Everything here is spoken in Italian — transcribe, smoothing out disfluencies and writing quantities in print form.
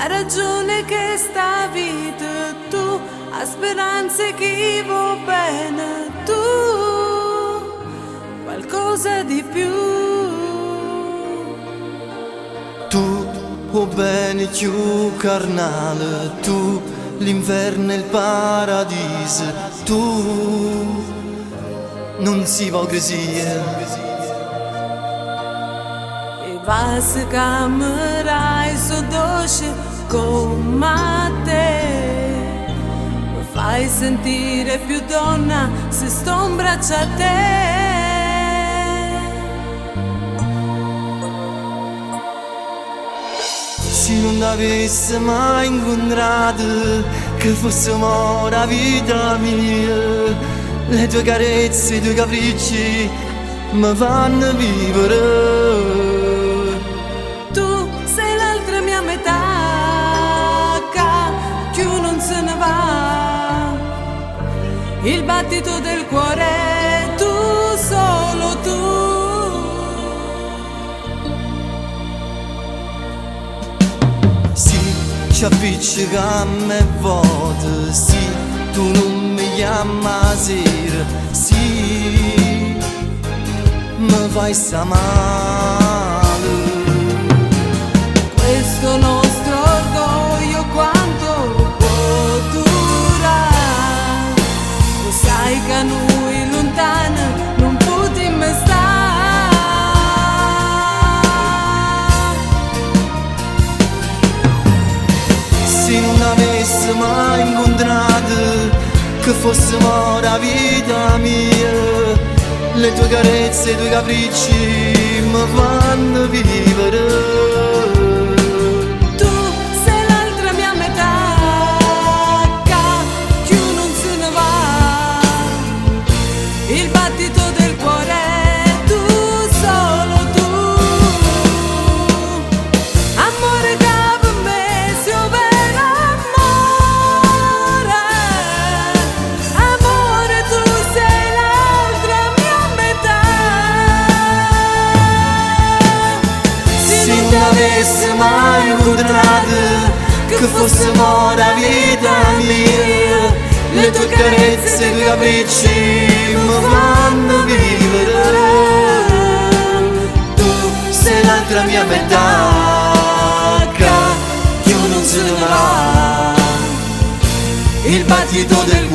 la ragione che sta vita tu, a speranze che va bene tu, qualcosa di più. Tu, o bene più carnale, tu, l'inverno e il paradiso, tu, non si va così. E vas camerai so dolce come te, mi fai sentire più donna se sto in braccio a te. Se non avessi mai incontrato, che fossimo la vita mia, le tue carezze, i tuoi capricci mi fanno vivere. Tu sei l'altra mia metà, che più non se ne va, il battito del cuore, tu, solo tu. Ci appiccichiamo e voto, sì, tu non mi chiami a sera, sì, mi fai sta male. Questo nostro orgoglio quanto può durare, lo sai che noi lontani non potremmo stare. Se non avessi mai incontrato, che fossimo la vita mia, le tue carezze, i tuoi capricci mi fanno vivere. Tu sei l'altra mia metà, che più non se ne va, il battito del cuore, tu, solo tu. Amore che per me si vera amore, amore tu sei l'altra mia metà. Se non avessi mai incontrato, che fossimo la vita mia, le tue carezze, i tuoi capricci mi fanno vivere. Tu sei l'altra mia metà, che più non se ne va, il battito del